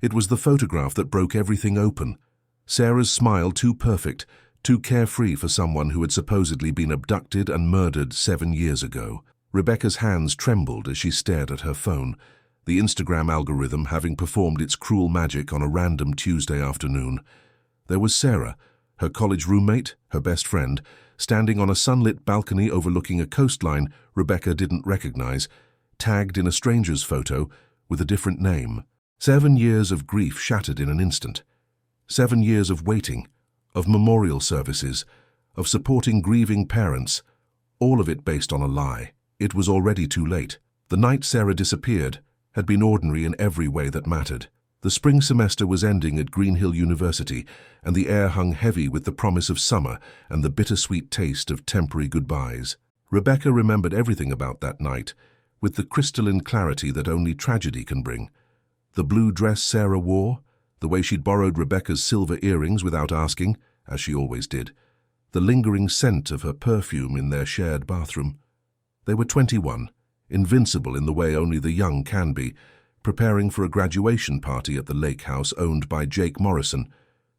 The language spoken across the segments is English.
It was the photograph that broke everything open. Sarah's smile too perfect, too carefree for someone who had supposedly been abducted and murdered 7 years ago. Rebecca's hands trembled as she stared at her phone, the Instagram algorithm having performed its cruel magic on a random Tuesday afternoon. There was Sarah, her college roommate, her best friend, standing on a sunlit balcony overlooking a coastline Rebecca didn't recognize, tagged in a stranger's photo with a different name. 7 years of grief shattered in an instant. 7 years of waiting, of memorial services, of supporting grieving parents, all of it based on a lie. It was already too late. The night Sarah disappeared had been ordinary in every way that mattered. The spring semester was ending at Greenhill University, and the air hung heavy with the promise of summer and the bittersweet taste of temporary goodbyes. Rebecca remembered everything about that night, with the crystalline clarity that only tragedy can bring. The blue dress Sarah wore, the way she'd borrowed Rebecca's silver earrings without asking, as she always did, the lingering scent of her perfume in their shared bathroom. They were 21, invincible in the way only the young can be, preparing for a graduation party at the lake house owned by Jake Morrison,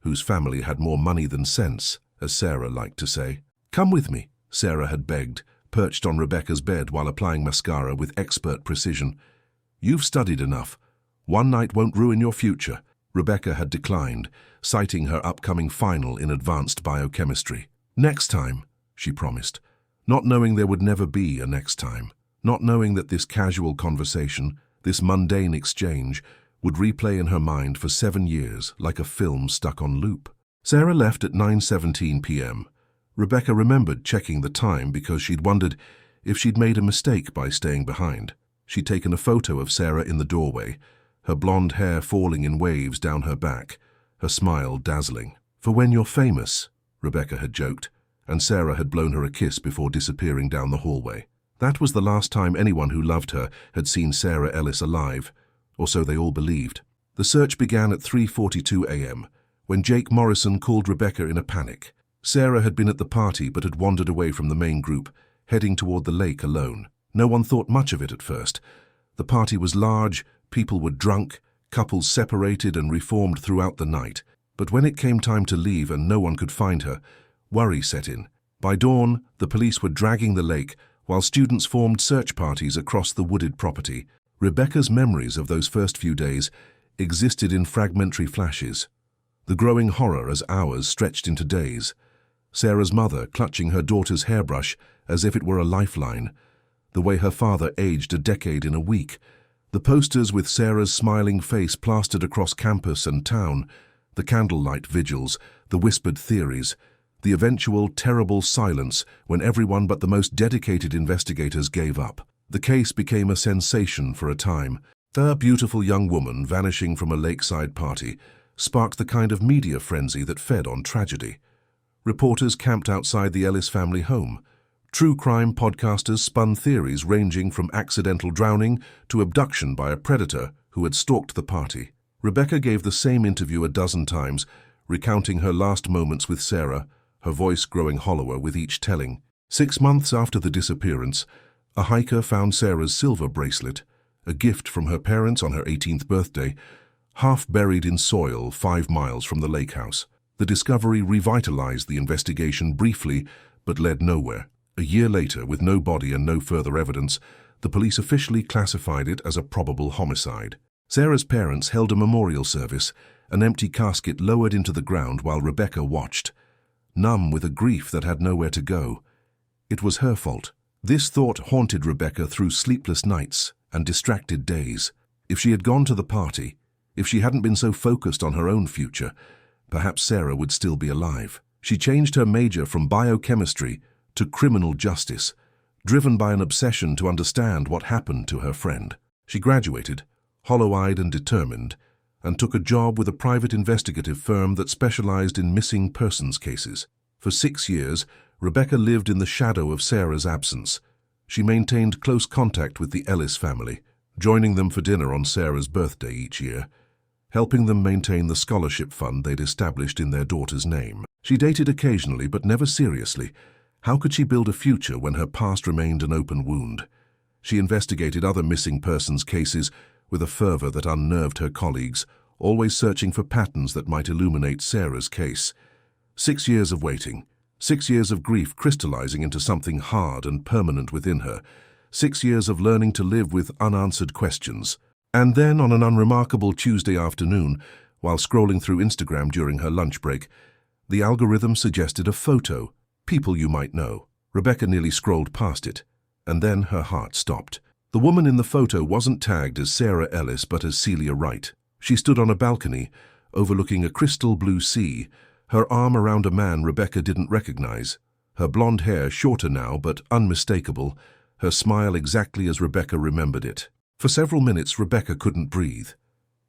whose family had more money than sense, as Sarah liked to say. "Come with me," Sarah had begged, perched on Rebecca's bed while applying mascara with expert precision. "You've studied enough. One night won't ruin your future." Rebecca had declined, citing her upcoming final in advanced biochemistry. "Next time," she promised, not knowing there would never be a next time, not knowing that this casual conversation, this mundane exchange, would replay in her mind for 7 years like a film stuck on loop. Sarah left at 9:17 p.m. Rebecca remembered checking the time because she'd wondered if she'd made a mistake by staying behind. She'd taken a photo of Sarah in the doorway, her blonde hair falling in waves down her back, her smile dazzling. "For when you're famous," Rebecca had joked, and Sarah had blown her a kiss before disappearing down the hallway. That was the last time anyone who loved her had seen Sarah Ellis alive, or so they all believed. The search began at 3:42 a.m., when Jake Morrison called Rebecca in a panic. Sarah had been at the party but had wandered away from the main group, heading toward the lake alone. No one thought much of it at first. The party was large, people were drunk, couples separated and reformed throughout the night. But when it came time to leave and no one could find her, worry set in. By dawn, the police were dragging the lake, while students formed search parties across the wooded property. Rebecca's memories of those first few days existed in fragmentary flashes, the growing horror as hours stretched into days. Sarah's mother clutching her daughter's hairbrush as if it were a lifeline, the way her father aged a decade in a week, the posters with Sarah's smiling face plastered across campus and town, the candlelight vigils, the whispered theories, the eventual terrible silence when everyone but the most dedicated investigators gave up. The case became a sensation for a time. The beautiful young woman vanishing from a lakeside party sparked the kind of media frenzy that fed on tragedy. Reporters camped outside the Ellis family home. True crime podcasters spun theories ranging from accidental drowning to abduction by a predator who had stalked the party. Rebecca gave the same interview a dozen times, recounting her last moments with Sarah, her voice growing hollower with each telling. 6 months after the disappearance, a hiker found Sarah's silver bracelet, a gift from her parents on her 18th birthday, half buried in soil 5 miles from the lake house. The discovery revitalized the investigation briefly, but led nowhere. A year later, with no body and no further evidence, the police officially classified it as a probable homicide. Sarah's parents held a memorial service, an empty casket lowered into the ground while Rebecca watched, numb with a grief that had nowhere to go. It was her fault. This thought haunted Rebecca through sleepless nights and distracted days. If she had gone to the party, if she hadn't been so focused on her own future, perhaps Sarah would still be alive. She changed her major from biochemistry to criminal justice, driven by an obsession to understand what happened to her friend. She graduated, hollow-eyed and determined, and took a job with a private investigative firm that specialized in missing persons cases. For 6 years, Rebecca lived in the shadow of Sarah's absence. She maintained close contact with the Ellis family, joining them for dinner on Sarah's birthday each year, helping them maintain the scholarship fund they'd established in their daughter's name. She dated occasionally, but never seriously. How could she build a future when her past remained an open wound? She investigated other missing persons cases with a fervor that unnerved her colleagues, always searching for patterns that might illuminate Sarah's case. 6 years of waiting, 6 years of grief crystallizing into something hard and permanent within her, 6 years of learning to live with unanswered questions. And then, on an unremarkable Tuesday afternoon, while scrolling through Instagram during her lunch break, the algorithm suggested a photo, people you might know. Rebecca nearly scrolled past it, and then her heart stopped. The woman in the photo wasn't tagged as Sarah Ellis but as Celia Wright. She stood on a balcony, overlooking a crystal blue sea, her arm around a man Rebecca didn't recognize, her blonde hair shorter now but unmistakable, her smile exactly as Rebecca remembered it. For several minutes, Rebecca couldn't breathe.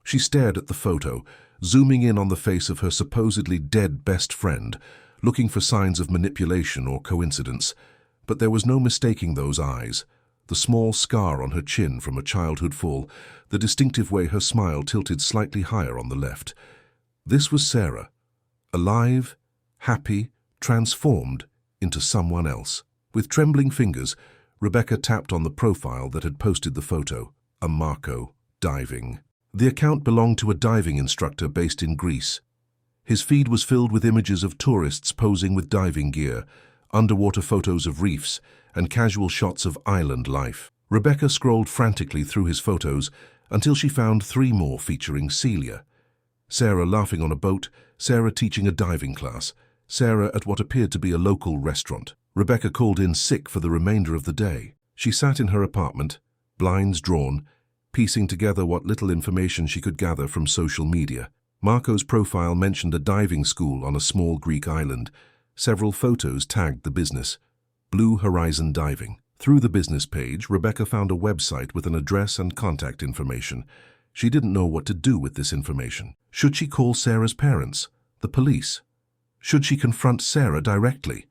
She stared at the photo, zooming in on the face of her supposedly dead best friend, looking for signs of manipulation or coincidence. But there was no mistaking those eyes. The small scar on her chin from a childhood fall, the distinctive way her smile tilted slightly higher on the left. This was Sarah, alive, happy, transformed into someone else. With trembling fingers, Rebecca tapped on the profile that had posted the photo, a Marco, diving. The account belonged to a diving instructor based in Greece. His feed was filled with images of tourists posing with diving gear, underwater photos of reefs, and casual shots of island life. Rebecca scrolled frantically through his photos until she found 3 more featuring Celia. Sarah laughing on a boat, Sarah teaching a diving class, Sarah at what appeared to be a local restaurant. Rebecca called in sick for the remainder of the day. She sat in her apartment, blinds drawn, piecing together what little information she could gather from social media. Marco's profile mentioned a diving school on a small Greek island. Several photos tagged the business, Blue Horizon Diving. Through the business page, Rebecca found a website with an address and contact information. She didn't know what to do with this information. Should she call Sarah's parents, the police? Should she confront Sarah directly?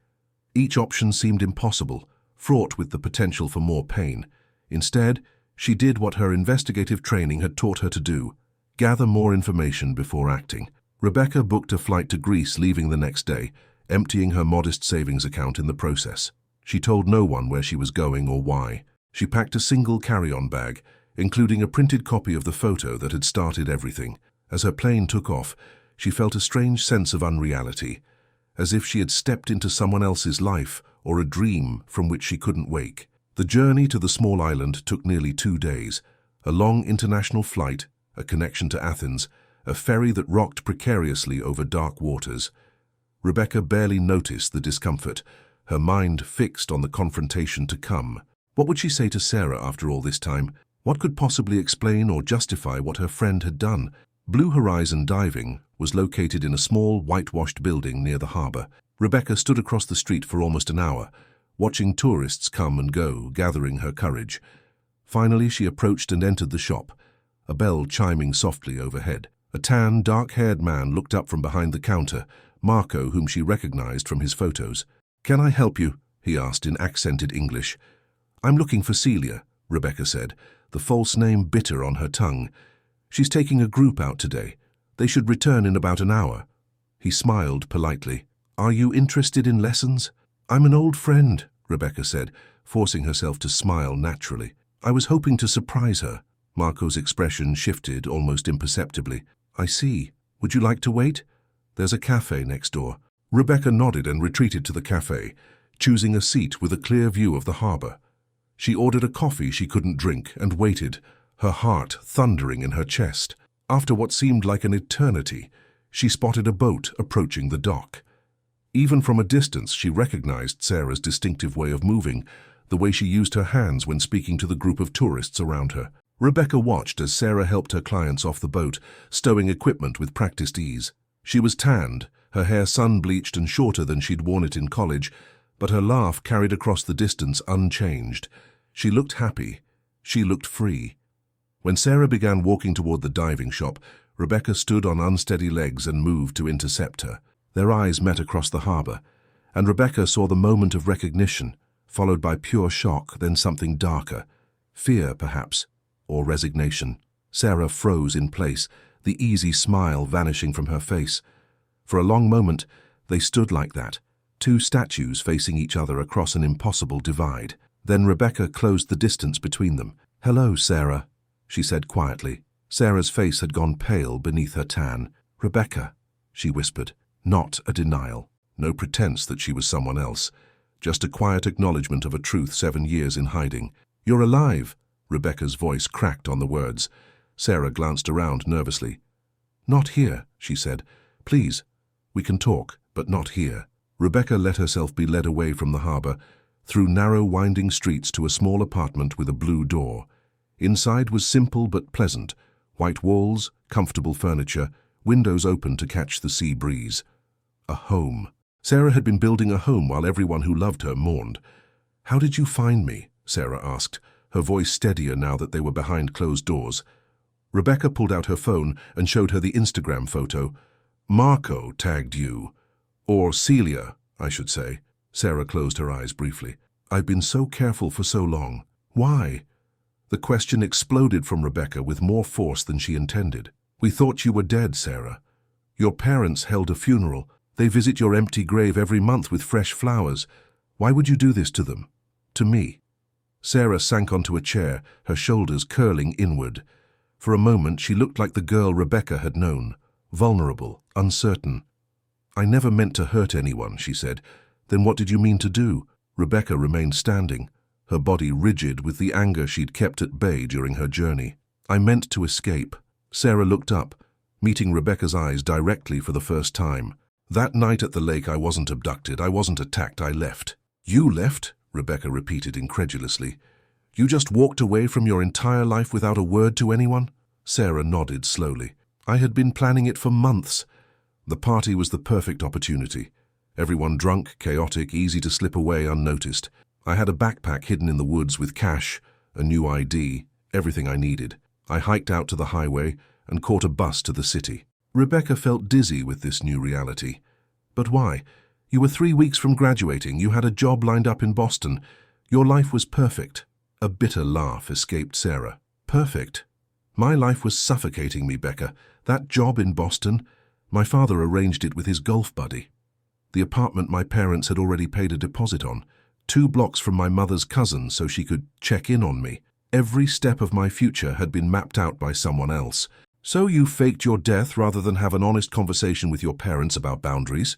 Each option seemed impossible, fraught with the potential for more pain. Instead, she did what her investigative training had taught her to do: gather more information before acting. Rebecca booked a flight to Greece, leaving the next day, emptying her modest savings account in the process. She told no one where she was going or why. She packed a single carry-on bag, including a printed copy of the photo that had started everything. As her plane took off, she felt a strange sense of unreality, as if she had stepped into someone else's life or a dream from which she couldn't wake. The journey to the small island took nearly 2 days, a long international flight, a connection to Athens, a ferry that rocked precariously over dark waters. Rebecca barely noticed the discomfort, her mind fixed on the confrontation to come. What would she say to Sarah after all this time? What could possibly explain or justify what her friend had done? Blue Horizon Diving was located in a small, whitewashed building near the harbor. Rebecca stood across the street for almost an hour, watching tourists come and go, gathering her courage. Finally, she approached and entered the shop, a bell chiming softly overhead. A tan, dark-haired man looked up from behind the counter, Marco, whom she recognized from his photos. "Can I help you?" he asked in accented English. "I'm looking for Celia," Rebecca said, the false name bitter on her tongue. "She's taking a group out today. They should return in about an hour." He smiled politely. "Are you interested in lessons?" "I'm an old friend," Rebecca said, forcing herself to smile naturally. "I was hoping to surprise her." Marco's expression shifted almost imperceptibly. "I see. Would you like to wait? There's a cafe next door." Rebecca nodded and retreated to the cafe, choosing a seat with a clear view of the harbor. She ordered a coffee she couldn't drink and waited, her heart thundering in her chest. After what seemed like an eternity, she spotted a boat approaching the dock. Even from a distance, she recognized Sarah's distinctive way of moving, the way she used her hands when speaking to the group of tourists around her. Rebecca watched as Sarah helped her clients off the boat, stowing equipment with practiced ease. She was tanned, her hair sun-bleached and shorter than she'd worn it in college, but her laugh carried across the distance unchanged. She looked happy. She looked free. When Sarah began walking toward the diving shop, Rebecca stood on unsteady legs and moved to intercept her. Their eyes met across the harbor, and Rebecca saw the moment of recognition, followed by pure shock, then something darker. Fear, perhaps, or resignation. Sarah froze in place, the easy smile vanishing from her face. For a long moment, they stood like that, 2 statues facing each other across an impossible divide. Then Rebecca closed the distance between them. "Hello, Sarah," she said quietly. Sarah's face had gone pale beneath her tan. "Rebecca," she whispered. Not a denial. No pretense that she was someone else. Just a quiet acknowledgement of a truth 7 years in hiding. "You're alive." Rebecca's voice cracked on the words. Sarah glanced around nervously. "Not here," she said. "Please, we can talk, but not here." Rebecca let herself be led away from the harbour, through narrow winding streets to a small apartment with a blue door. Inside was simple but pleasant. White walls, comfortable furniture, windows open to catch the sea breeze. A home. Sarah had been building a home while everyone who loved her mourned. "How did you find me?" Sarah asked, her voice steadier now that they were behind closed doors. Rebecca pulled out her phone and showed her the Instagram photo. "Marco tagged you. Or Celia, I should say." Sarah closed her eyes briefly. "I've been so careful for so long. Why?" The question exploded from Rebecca with more force than she intended. "We thought you were dead, Sarah. Your parents held a funeral. They visit your empty grave every month with fresh flowers. Why would you do this to them? To me?" Sarah sank onto a chair, her shoulders curling inward. For a moment she looked like the girl Rebecca had known, vulnerable, uncertain. "I never meant to hurt anyone," she said. "Then what did you mean to do?" Rebecca remained standing, her body rigid with the anger she'd kept at bay during her journey. "I meant to escape." Sarah looked up, meeting Rebecca's eyes directly for the first time. "That night at the lake I wasn't abducted, I wasn't attacked, I left." "You left?" Rebecca repeated incredulously. "You just walked away from your entire life without a word to anyone?" Sarah nodded slowly. "I had been planning it for months. The party was the perfect opportunity. Everyone drunk, chaotic, easy to slip away unnoticed. I had a backpack hidden in the woods with cash, a new ID, everything I needed. I hiked out to the highway and caught a bus to the city." Rebecca felt dizzy with this new reality. "But why? You were 3 weeks from graduating, you had a job lined up in Boston. Your life was perfect." A bitter laugh escaped Sarah. "Perfect? My life was suffocating me, Becca. That job in Boston, my father arranged it with his golf buddy. The apartment my parents had already paid a deposit on, 2 blocks from my mother's cousin so she could check in on me. Every step of my future had been mapped out by someone else. So you faked your death rather than have an honest conversation with your parents about boundaries?"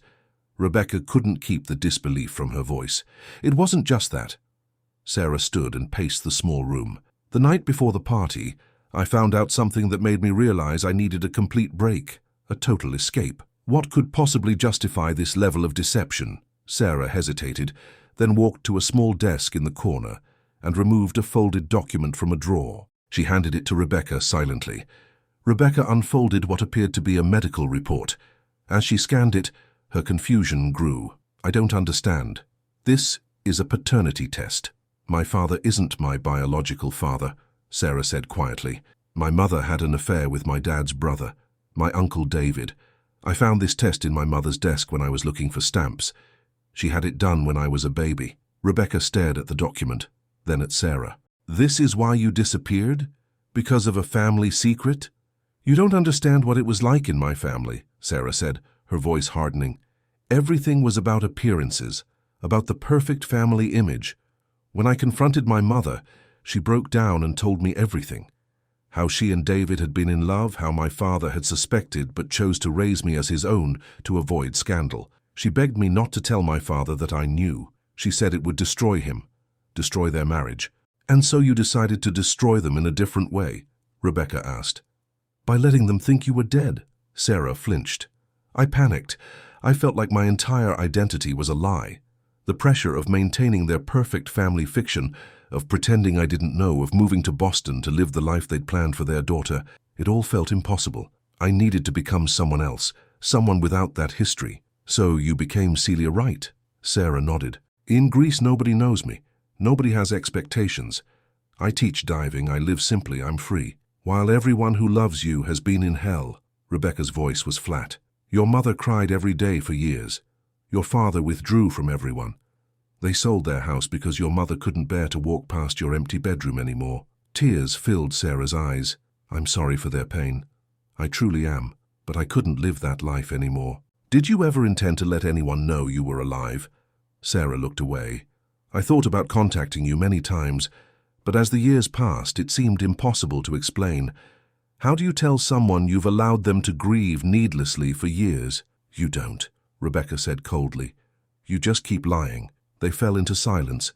Rebecca couldn't keep the disbelief from her voice. "It wasn't just that." Sarah stood and paced the small room. "The night before the party, I found out something that made me realize I needed a complete break, a total escape. What could possibly justify this level of deception?" Sarah hesitated, then walked to a small desk in the corner and removed a folded document from a drawer. She handed it to Rebecca silently. Rebecca unfolded what appeared to be a medical report. As she scanned it, her confusion grew. "I don't understand. This is a paternity test. My father isn't my biological father," Sarah said quietly. "My mother had an affair with my dad's brother, my Uncle David. I found this test in my mother's desk when I was looking for stamps. She had it done when I was a baby." Rebecca stared at the document, then at Sarah. "This is why you disappeared? Because of a family secret?" "You don't understand what it was like in my family," Sarah said, her voice hardening. "Everything was about appearances, about the perfect family image. When I confronted my mother, she broke down and told me everything. How she and David had been in love, how my father had suspected but chose to raise me as his own to avoid scandal. She begged me not to tell my father that I knew. She said it would destroy him, destroy their marriage." "And so you decided to destroy them in a different way?" Rebecca asked. "By letting them think you were dead." Sarah flinched. "I panicked. I felt like my entire identity was a lie. The pressure of maintaining their perfect family fiction, of pretending I didn't know, of moving to Boston to live the life they'd planned for their daughter, it all felt impossible. I needed to become someone else, someone without that history." "So you became Celia Wright?" Sarah nodded. "In Greece nobody knows me. Nobody has expectations. I teach diving, I live simply, I'm free. While everyone who loves you has been in hell." Rebecca's voice was flat. "Your mother cried every day for years. Your father withdrew from everyone. They sold their house because your mother couldn't bear to walk past your empty bedroom anymore." Tears filled Sarah's eyes. "I'm sorry for their pain. I truly am, but I couldn't live that life anymore." "Did you ever intend to let anyone know you were alive?" Sarah looked away. "I thought about contacting you many times, but as the years passed, it seemed impossible to explain. How do you tell someone you've allowed them to grieve needlessly for years? You don't, Rebecca said coldly. You just keep lying. They fell into silence,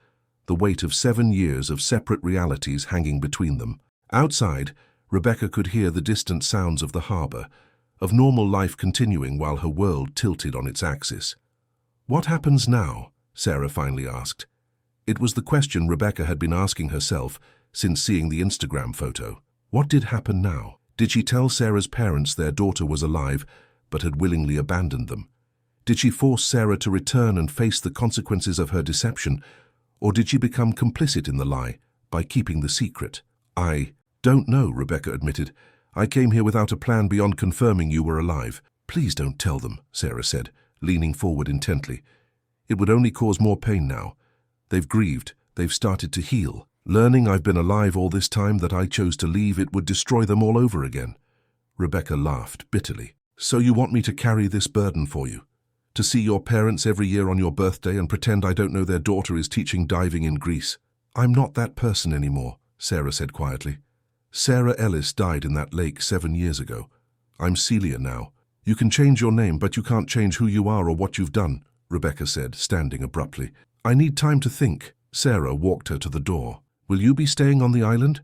the weight of 7 years of separate realities hanging between them. Outside, Rebecca could hear the distant sounds of the harbor, of normal life continuing while her world tilted on its axis. What happens now? Sarah finally asked. It was the question Rebecca had been asking herself since seeing the Instagram photo. What did happen now? Did she tell Sarah's parents their daughter was alive but had willingly abandoned them? Did she force Sarah to return and face the consequences of her deception, or did she become complicit in the lie by keeping the secret? I don't know, Rebecca admitted. I came here without a plan beyond confirming you were alive. Please don't tell them, Sarah said, leaning forward intently. It would only cause more pain now. They've grieved. They've started to heal. Learning I've been alive all this time, that I chose to leave, it would destroy them all over again. Rebecca laughed bitterly. So you want me to carry this burden for you? To see your parents every year on your birthday and pretend I don't know their daughter is teaching diving in Greece? I'm not that person anymore, Sarah said quietly. Sarah Ellis died in that lake 7 years ago. I'm Celia now. You can change your name, but you can't change who you are or what you've done, Rebecca said, standing abruptly. I need time to think. Sarah walked her to the door. Will you be staying on the island?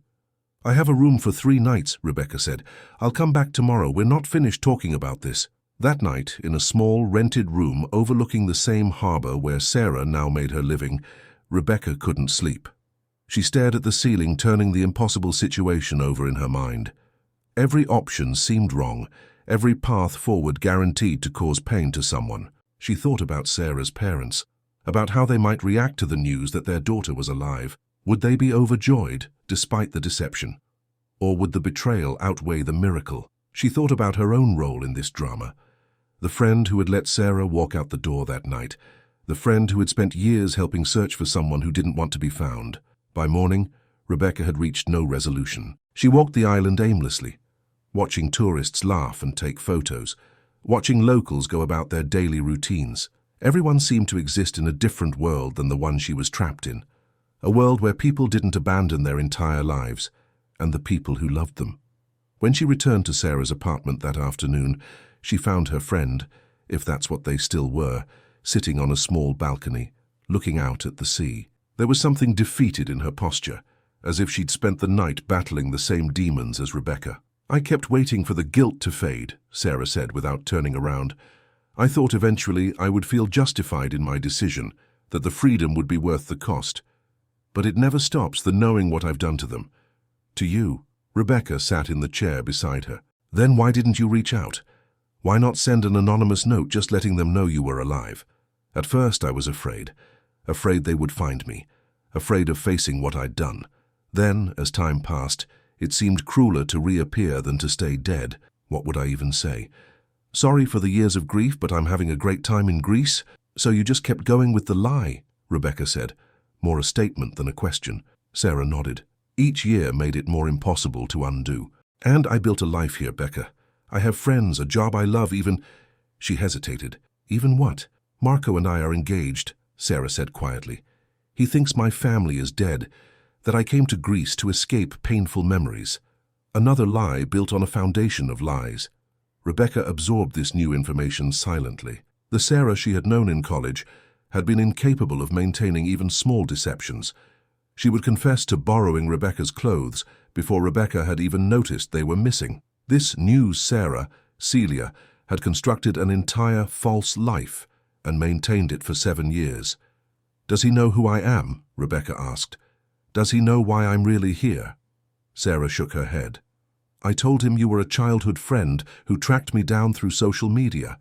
I have a room for 3 nights, Rebecca said. I'll come back tomorrow. We're not finished talking about this. That night, in a small, rented room overlooking the same harbor where Sarah now made her living, Rebecca couldn't sleep. She stared at the ceiling, turning the impossible situation over in her mind. Every option seemed wrong, every path forward guaranteed to cause pain to someone. She thought about Sarah's parents, about how they might react to the news that their daughter was alive. Would they be overjoyed, despite the deception? Or would the betrayal outweigh the miracle? She thought about her own role in this drama. The friend who had let Sarah walk out the door that night. The friend who had spent years helping search for someone who didn't want to be found. By morning, Rebecca had reached no resolution. She walked the island aimlessly, watching tourists laugh and take photos, watching locals go about their daily routines. Everyone seemed to exist in a different world than the one she was trapped in. A world where people didn't abandon their entire lives, and the people who loved them. When she returned to Sarah's apartment that afternoon, she found her friend, if that's what they still were, sitting on a small balcony, looking out at the sea. There was something defeated in her posture, as if she'd spent the night battling the same demons as Rebecca. I kept waiting for the guilt to fade, Sarah said without turning around. I thought eventually I would feel justified in my decision, that the freedom would be worth the cost. But it never stops, the knowing what I've done to them. To you. Rebecca sat in the chair beside her. Then why didn't you reach out? Why not send an anonymous note just letting them know you were alive? At first I was afraid they would find me, afraid of facing what I'd done. Then, as time passed, it seemed crueler to reappear than to stay dead. What would I even say? Sorry for the years of grief, but I'm having a great time in Greece. So you just kept going with the lie, Rebecca said, more a statement than a question. Sarah nodded. Each year made it more impossible to undo. And I built a life here, Becca. I have friends, a job I love, even... She hesitated. Even what? Marco and I are engaged, Sarah said quietly. He thinks my family is dead, that I came to Greece to escape painful memories. Another lie built on a foundation of lies. Rebecca absorbed this new information silently. The Sarah she had known in college had been incapable of maintaining even small deceptions. She would confess to borrowing Rebecca's clothes before Rebecca had even noticed they were missing. This new Sarah, Celia, had constructed an entire false life and maintained it for 7 years. Does he know who I am? Rebecca asked. Does he know why I'm really here? Sarah shook her head. I told him you were a childhood friend who tracked me down through social media.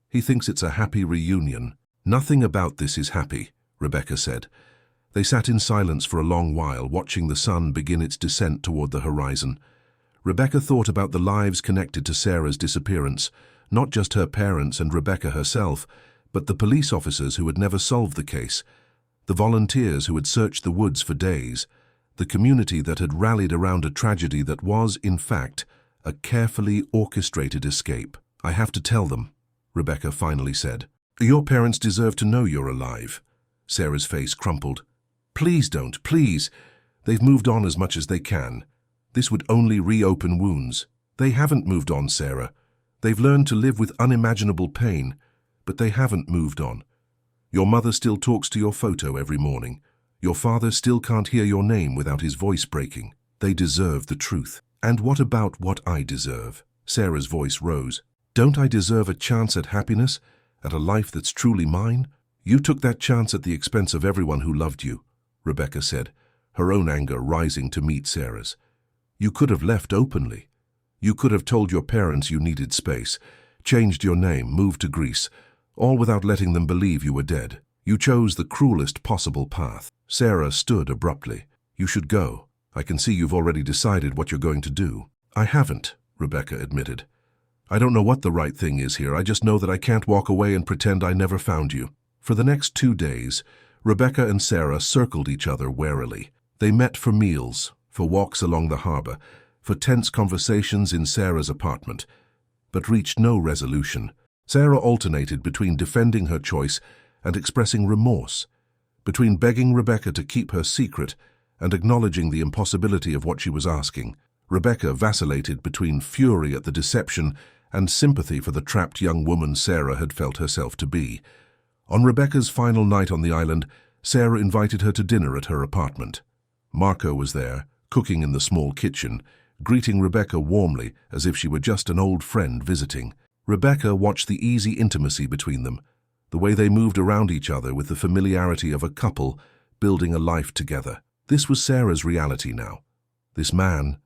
He thinks it's a happy reunion. Nothing about this is happy, Rebecca said. They sat in silence for a long while, watching the sun begin its descent toward the horizon. Rebecca thought about the lives connected to Sarah's disappearance, not just her parents and Rebecca herself, but the police officers who had never solved the case, the volunteers who had searched the woods for days, the community that had rallied around a tragedy that was, in fact, a carefully orchestrated escape. I have to tell them, Rebecca finally said. Your parents deserve to know you're alive. Sarah's face crumpled. Please don't, please. They've moved on as much as they can. This would only reopen wounds. They haven't moved on, Sarah. They've learned to live with unimaginable pain, but they haven't moved on. Your mother still talks to your photo every morning. Your father still can't hear your name without his voice breaking. They deserve the truth. And what about what I deserve? Sarah's voice rose. Don't I deserve a chance at happiness, at a life that's truly mine? You took that chance at the expense of everyone who loved you, Rebecca said, her own anger rising to meet Sarah's. You could have left openly. You could have told your parents you needed space, changed your name, moved to Greece, all without letting them believe you were dead. You chose the cruelest possible path. Sarah stood abruptly. You should go. I can see you've already decided what you're going to do. I haven't, Rebecca admitted. I don't know what the right thing is here. I just know that I can't walk away and pretend I never found you. For the next 2 days, Rebecca and Sarah circled each other warily. They met for meals, for walks along the harbor, for tense conversations in Sarah's apartment, but reached no resolution. Sarah alternated between defending her choice and expressing remorse, between begging Rebecca to keep her secret and acknowledging the impossibility of what she was asking. Rebecca vacillated between fury at the deception and sympathy for the trapped young woman Sarah had felt herself to be. On Rebecca's final night on the island, Sarah invited her to dinner at her apartment. Marco was there, cooking in the small kitchen, greeting Rebecca warmly as if she were just an old friend visiting. Rebecca watched the easy intimacy between them, the way they moved around each other with the familiarity of a couple building a life together. This was Sarah's reality now. This man,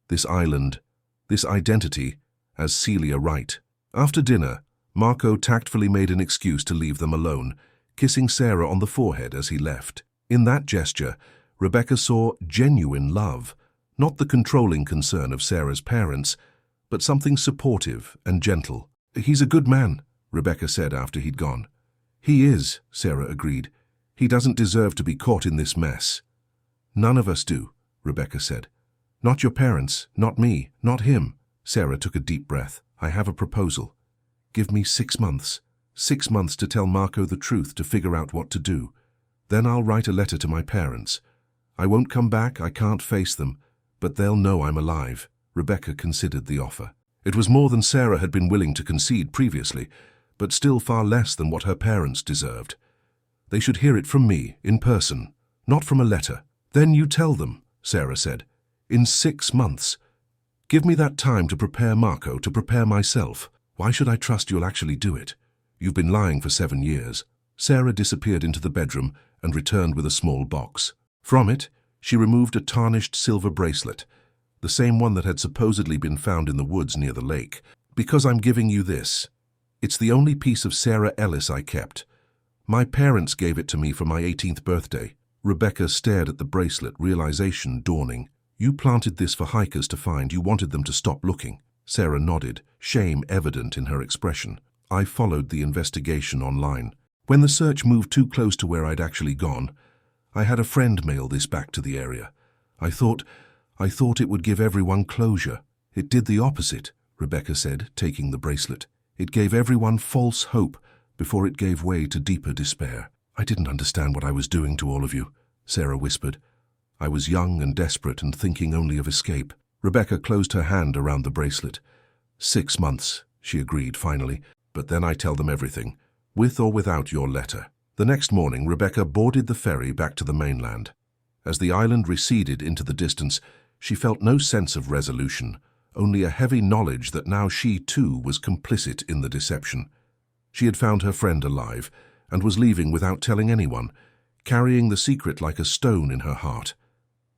this island, this identity as Celia Wright. After dinner, Marco tactfully made an excuse to leave them alone, kissing Sarah on the forehead as he left. In that gesture, Rebecca saw genuine love, not the controlling concern of Sarah's parents, but something supportive and gentle. He's a good man, Rebecca said after he'd gone. He is, Sarah agreed. He doesn't deserve to be caught in this mess. None of us do, Rebecca said. Not your parents, not me, not him. Sarah took a deep breath. I have a proposal. Give me 6 months. 6 months to tell Marco the truth, to figure out what to do. Then I'll write a letter to my parents. I won't come back, I can't face them, but they'll know I'm alive. Rebecca considered the offer. It was more than Sarah had been willing to concede previously, but still far less than what her parents deserved. They should hear it from me, in person, not from a letter. Then you tell them, Sarah said. In 6 months. Give me that time to prepare Marco, to prepare myself. Why should I trust you'll actually do it? You've been lying for 7 years. Sarah disappeared into the bedroom and returned with a small box. From it, she removed a tarnished silver bracelet, the same one that had supposedly been found in the woods near the lake. Because I'm giving you this. It's the only piece of Sarah Ellis I kept. My parents gave it to me for my 18th birthday. Rebecca stared at the bracelet, realization dawning. You planted this for hikers to find. You wanted them to stop looking. Sarah nodded, shame evident in her expression. I followed the investigation online. When the search moved too close to where I'd actually gone, I had a friend mail this back to the area. I thought it would give everyone closure. It did the opposite, Rebecca said, taking the bracelet. It gave everyone false hope before it gave way to deeper despair. I didn't understand what I was doing to all of you, Sarah whispered. I was young and desperate and thinking only of escape. Rebecca closed her hand around the bracelet. 6 months, she agreed finally, but then I tell them everything, with or without your letter. The next morning, Rebecca boarded the ferry back to the mainland. As the island receded into the distance, she felt no sense of resolution, only a heavy knowledge that now she too was complicit in the deception. She had found her friend alive and was leaving without telling anyone, carrying the secret like a stone in her heart.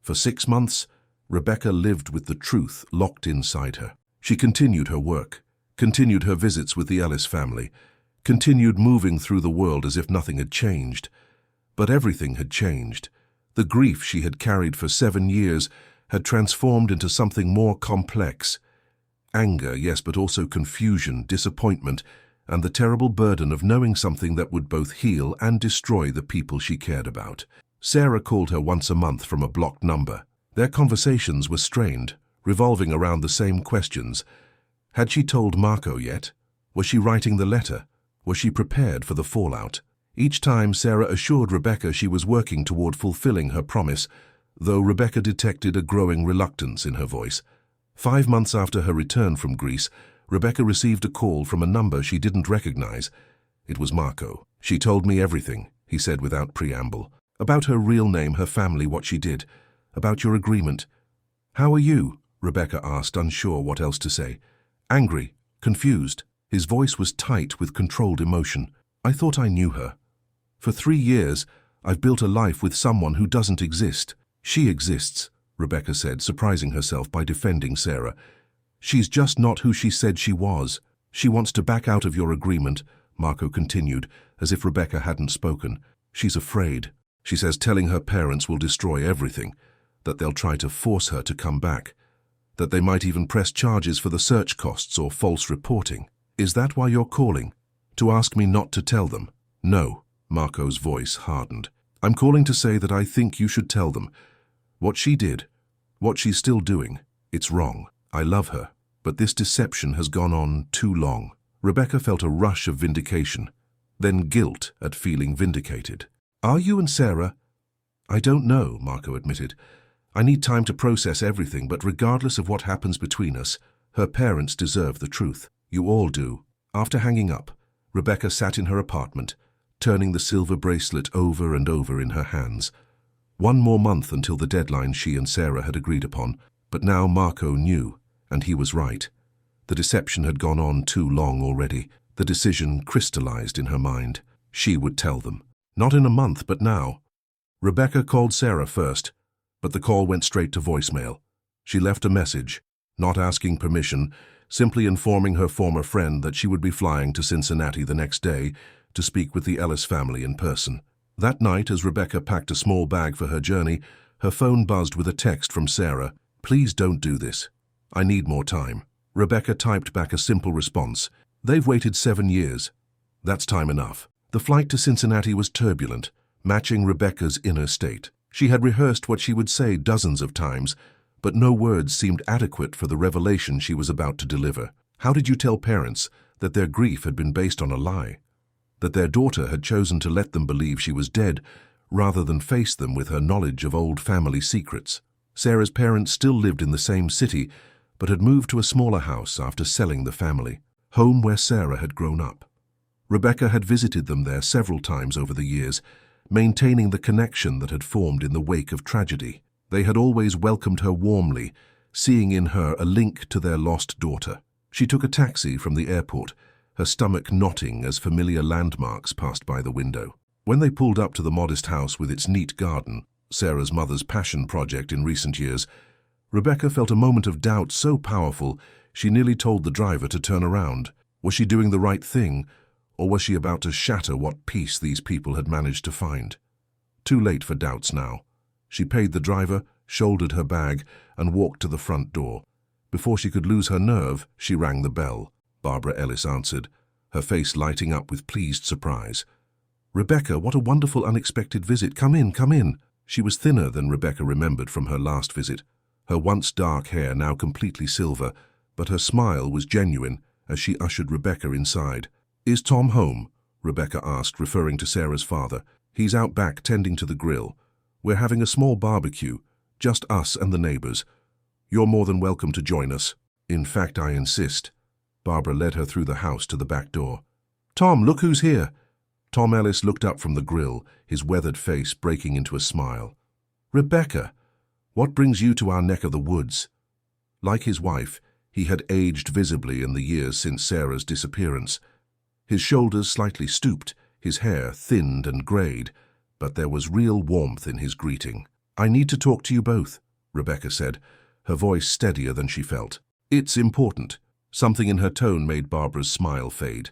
For 6 months, Rebecca lived with the truth locked inside her. She continued her work, continued her visits with the Ellis family, continued moving through the world as if nothing had changed. But everything had changed. The grief she had carried for 7 years had transformed into something more complex. Anger, yes, but also confusion, disappointment, and the terrible burden of knowing something that would both heal and destroy the people she cared about. Sarah called her once a month from a blocked number. Their conversations were strained, revolving around the same questions. Had she told Marco yet? Was she writing the letter? Was she prepared for the fallout? Each time Sarah assured Rebecca she was working toward fulfilling her promise, though Rebecca detected a growing reluctance in her voice. 5 months after her return from Greece, Rebecca received a call from a number she didn't recognize. It was Marco. "She told me everything," he said without preamble. "About her real name, her family, what she did. About your agreement." "How are you?" Rebecca asked, unsure what else to say. "Angry, confused." His voice was tight with controlled emotion. "I thought I knew her. For 3 years, I've built a life with someone who doesn't exist." "She exists," Rebecca said, surprising herself by defending Sarah. "She's just not who she said she was. She wants to back out of your agreement," Marco continued, as if Rebecca hadn't spoken. "She's afraid. She says telling her parents will destroy everything, that they'll try to force her to come back, that they might even press charges for the search costs or false reporting. Is that why you're calling? To ask me not to tell them?" "No," Marco's voice hardened. "I'm calling to say that I think you should tell them. What she did, what she's still doing, it's wrong. I love her, but this deception has gone on too long." Rebecca felt a rush of vindication, then guilt at feeling vindicated. "Are you and Sarah?" "I don't know," Marco admitted. "I need time to process everything, but regardless of what happens between us, her parents deserve the truth. You all do." After hanging up, Rebecca sat in her apartment, turning the silver bracelet over and over in her hands. 1 more month until the deadline she and Sarah had agreed upon, but now Marco knew, and he was right. The deception had gone on too long already. The decision crystallized in her mind. She would tell them. Not in a month, but now. Rebecca called Sarah first, but the call went straight to voicemail. She left a message, not asking permission, simply informing her former friend that she would be flying to Cincinnati the next day to speak with the Ellis family in person. That night, as Rebecca packed a small bag for her journey, her phone buzzed with a text from Sarah. "Please don't do this. I need more time." Rebecca typed back a simple response. "They've waited 7 years. That's time enough." The flight to Cincinnati was turbulent, matching Rebecca's inner state. She had rehearsed what she would say dozens of times, but no words seemed adequate for the revelation she was about to deliver. How did you tell parents that their grief had been based on a lie? That their daughter had chosen to let them believe she was dead, rather than face them with her knowledge of old family secrets? Sarah's parents still lived in the same city, but had moved to a smaller house after selling the family, home where Sarah had grown up. Rebecca had visited them there several times over the years, maintaining the connection that had formed in the wake of tragedy. They had always welcomed her warmly, seeing in her a link to their lost daughter. She took a taxi from the airport, her stomach knotting as familiar landmarks passed by the window. When they pulled up to the modest house with its neat garden, Sarah's mother's passion project in recent years, Rebecca felt a moment of doubt so powerful she nearly told the driver to turn around. Was she doing the right thing, or was she about to shatter what peace these people had managed to find? Too late for doubts now. She paid the driver, shouldered her bag, and walked to the front door. Before she could lose her nerve, she rang the bell. Barbara Ellis answered, her face lighting up with pleased surprise. "Rebecca, what a wonderful unexpected visit. Come in, come in." She was thinner than Rebecca remembered from her last visit, her once dark hair now completely silver, but her smile was genuine as she ushered Rebecca inside. "Is Tom home?" Rebecca asked, referring to Sarah's father. "He's out back tending to the grill. We're having a small barbecue, just us and the neighbors. You're more than welcome to join us. In fact, I insist." Barbara led her through the house to the back door. "Tom, look who's here." Tom Ellis looked up from the grill, his weathered face breaking into a smile. "Rebecca, what brings you to our neck of the woods?" Like his wife, he had aged visibly in the years since Sarah's disappearance. His shoulders slightly stooped, his hair thinned and grayed, but there was real warmth in his greeting. "I need to talk to you both," Rebecca said, her voice steadier than she felt. "It's important." Something in her tone made Barbara's smile fade.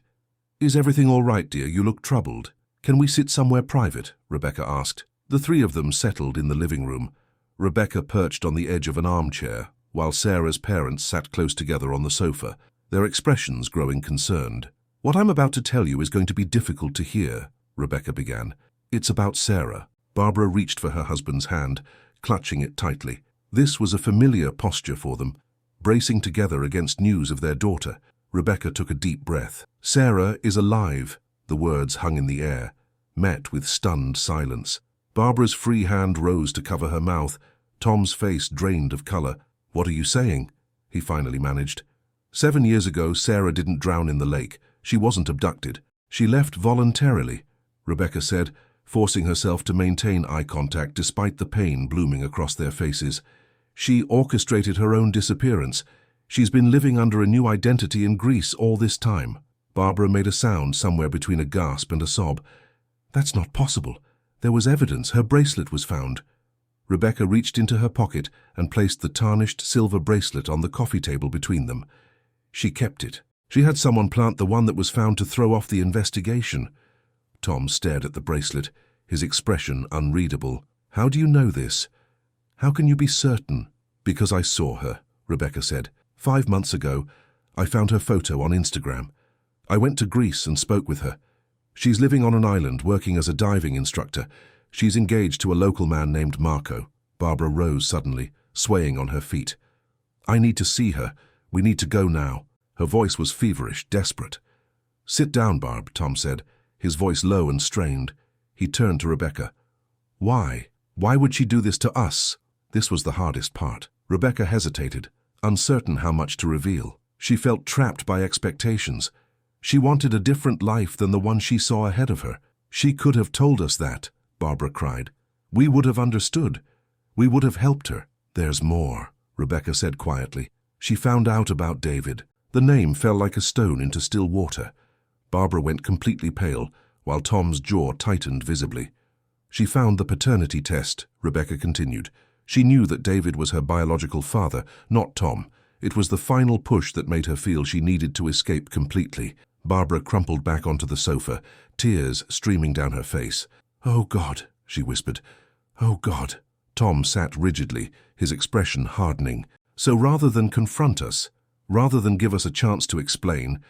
"Is everything all right, dear? You look troubled." "Can we sit somewhere private?" Rebecca asked. The three of them settled in the living room, Rebecca perched on the edge of an armchair, while Sarah's parents sat close together on the sofa, their expressions growing concerned. "What I'm about to tell you is going to be difficult to hear," Rebecca began. "It's about Sarah." Barbara reached for her husband's hand, clutching it tightly. This was a familiar posture for them, bracing together against news of their daughter. Rebecca took a deep breath. "Sarah is alive," the words hung in the air, met with stunned silence. Barbara's free hand rose to cover her mouth. Tom's face drained of color. "What are you saying?" he finally managed. 7 years ago, Sarah didn't drown in the lake. She wasn't abducted. She left voluntarily, Rebecca said, forcing herself to maintain eye contact despite the pain blooming across their faces. She orchestrated her own disappearance. She's been living under a new identity in Greece all this time. Barbara made a sound somewhere between a gasp and a sob. That's not possible. There was evidence. Her bracelet was found. Rebecca reached into her pocket and placed the tarnished silver bracelet on the coffee table between them. She kept it. She had someone plant the one that was found to throw off the investigation. Tom stared at the bracelet, his expression unreadable. How do you know this? How can you be certain? Because I saw her, Rebecca said. 5 months ago, I found her photo on Instagram. I went to Greece and spoke with her. She's living on an island working as a diving instructor. She's engaged to a local man named Marco. Barbara rose suddenly, swaying on her feet. I need to see her. We need to go now. Her voice was feverish, desperate. Sit down, Barb, Tom said, his voice low and strained. He turned to Rebecca. Why? Why would she do this to us? This was the hardest part. Rebecca hesitated, uncertain how much to reveal. She felt trapped by expectations. She wanted a different life than the one she saw ahead of her. She could have told us that, Barbara cried. We would have understood. We would have helped her. There's more, Rebecca said quietly. She found out about David. The name fell like a stone into still water. Barbara went completely pale, while Tom's jaw tightened visibly. She found the paternity test, Rebecca continued. She knew that David was her biological father, not Tom. It was the final push that made her feel she needed to escape completely. Barbara crumpled back onto the sofa, tears streaming down her face. Oh, God, she whispered. Oh, God. Tom sat rigidly, his expression hardening. So rather than confront us, rather than give us a chance to explain,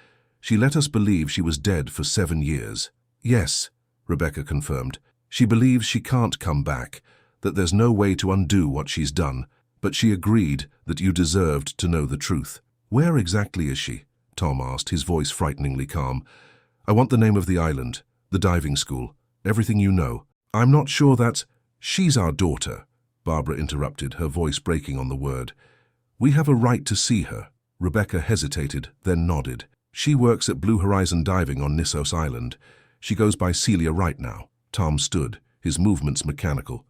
she let us believe she was dead for 7 years. Yes, Rebecca confirmed. She believes she can't come back, that there's no way to undo what she's done, but she agreed that you deserved to know the truth. Where exactly is she? Tom asked, his voice frighteningly calm. I want the name of the island, the diving school, everything you know. I'm not sure that's... She's our daughter, Barbara interrupted, her voice breaking on the word. We have a right to see her. Rebecca hesitated, then nodded. She works at Blue Horizon Diving on Nissos Island. She goes by Celia right now. Tom stood, his movements mechanical.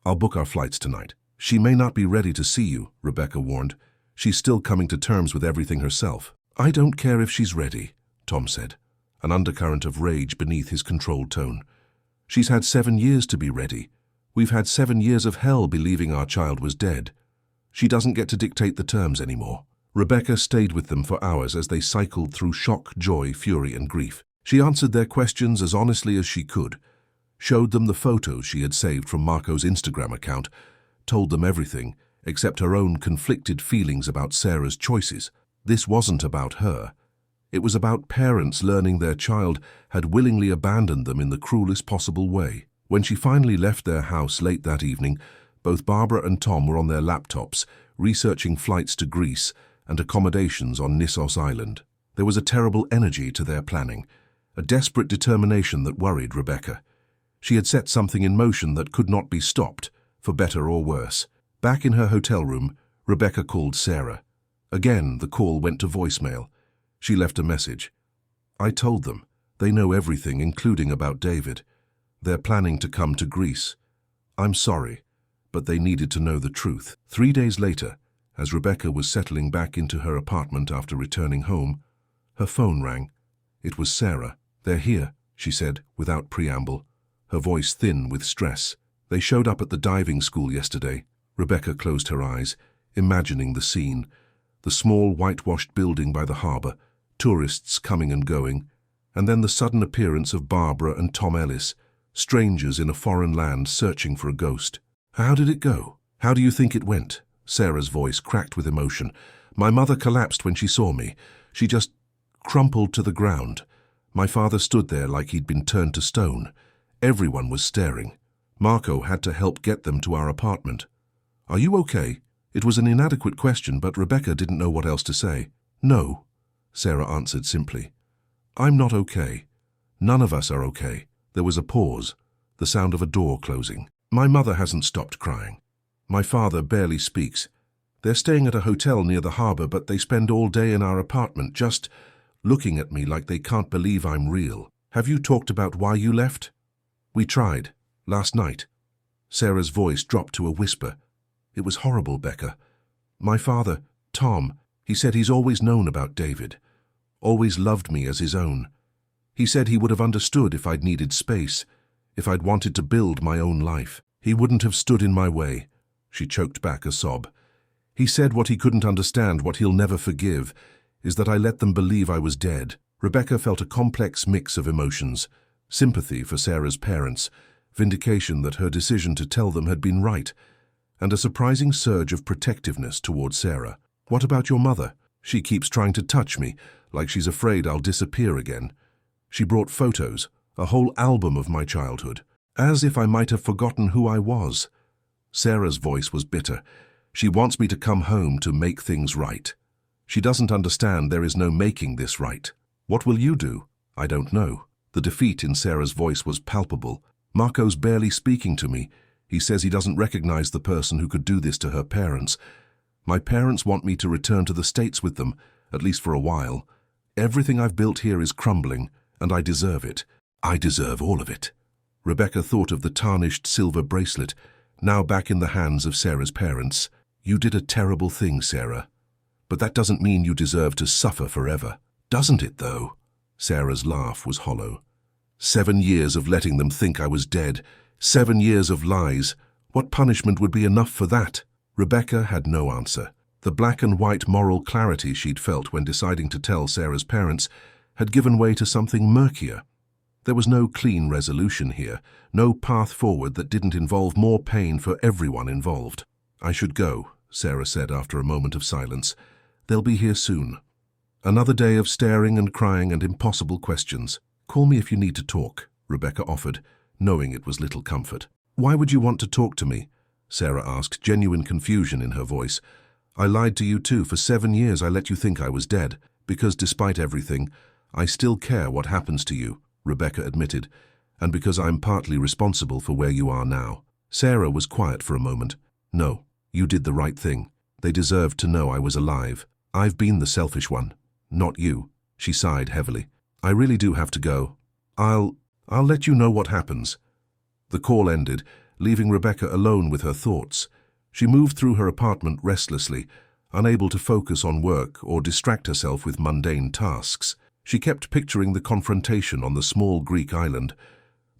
I'll book our flights tonight. She may not be ready to see you, Rebecca warned. She's still coming to terms with everything herself. I don't care if she's ready, Tom said, an undercurrent of rage beneath his controlled tone. She's had 7 years to be ready. We've had 7 years of hell believing our child was dead. She doesn't get to dictate the terms anymore. Rebecca stayed with them for hours as they cycled through shock, joy, fury, and grief. She answered their questions as honestly as she could, showed them the photos she had saved from Marco's Instagram account, told them everything except her own conflicted feelings about Sarah's choices. This wasn't about her. It was about parents learning their child had willingly abandoned them in the cruelest possible way. When she finally left their house late that evening, both Barbara and Tom were on their laptops, researching flights to Greece and accommodations on Nissos Island. There was a terrible energy to their planning, a desperate determination that worried Rebecca. She had set something in motion that could not be stopped, for better or worse. Back in her hotel room, Rebecca called Sarah. Again, the call went to voicemail. She left a message. I told them. They know everything, including about David. They're planning to come to Greece. I'm sorry, but they needed to know the truth. 3 days later, as Rebecca was settling back into her apartment after returning home, her phone rang. It was Sarah. They're here, she said, without preamble, her voice thin with stress. They showed up at the diving school yesterday. Rebecca closed her eyes, imagining the scene. The small whitewashed building by the harbour, tourists coming and going, and then the sudden appearance of Barbara and Tom Ellis, strangers in a foreign land searching for a ghost. How did it go? How do you think it went? Sarah's voice cracked with emotion. My mother collapsed when she saw me. She just crumpled to the ground. My father stood there like he'd been turned to stone. Everyone was staring. Marco had to help get them to our apartment. Are you okay? It was an inadequate question, but Rebecca didn't know what else to say. No, Sarah answered simply. I'm not okay. None of us are okay. There was a pause, the sound of a door closing. My mother hasn't stopped crying. My father barely speaks. They're staying at a hotel near the harbor, but they spend all day in our apartment, just looking at me like they can't believe I'm real. Have you talked about why you left? We tried. Last night. Sarah's voice dropped to a whisper. It was horrible, Becca. My father, Tom, he said he's always known about David. Always loved me as his own. He said he would have understood if I'd needed space, if I'd wanted to build my own life. He wouldn't have stood in my way. She choked back a sob. He said what he couldn't understand, what he'll never forgive, is that I let them believe I was dead. Rebecca felt a complex mix of emotions. Sympathy for Sarah's parents, vindication that her decision to tell them had been right, and a surprising surge of protectiveness towards Sarah. What about your mother? She keeps trying to touch me, like she's afraid I'll disappear again. She brought photos, a whole album of my childhood, as if I might have forgotten who I was. Sarah's voice was bitter. She wants me to come home to make things right. She doesn't understand there is no making this right. What will you do? I don't know. The defeat in Sarah's voice was palpable. Marco's barely speaking to me. He says he doesn't recognize the person who could do this to her parents. My parents want me to return to the States with them, at least for a while. Everything I've built here is crumbling, and I deserve it. I deserve all of it. Rebecca thought of the tarnished silver bracelet, now back in the hands of Sarah's parents. You did a terrible thing, Sarah. But that doesn't mean you deserve to suffer forever. Doesn't it, though? Sarah's laugh was hollow. 7 years of letting them think I was dead. 7 years of lies. What punishment would be enough for that? Rebecca had no answer. The black and white moral clarity she'd felt when deciding to tell Sarah's parents had given way to something murkier. There was no clean resolution here, no path forward that didn't involve more pain for everyone involved. I should go, Sarah said after a moment of silence. They'll be here soon. Another day of staring and crying and impossible questions. Call me if you need to talk, Rebecca offered, knowing it was little comfort. Why would you want to talk to me? Sarah asked, genuine confusion in her voice. I lied to you too. For 7 years I let you think I was dead, because despite everything, I still care what happens to you, Rebecca admitted, and because I'm partly responsible for where you are now. Sarah was quiet for a moment. No, you did the right thing. They deserved to know I was alive. I've been the selfish one, not you. She sighed heavily. I really do have to go. I'll let you know what happens. The call ended, leaving Rebecca alone with her thoughts. She moved through her apartment restlessly, unable to focus on work or distract herself with mundane tasks. She kept picturing the confrontation on the small Greek island,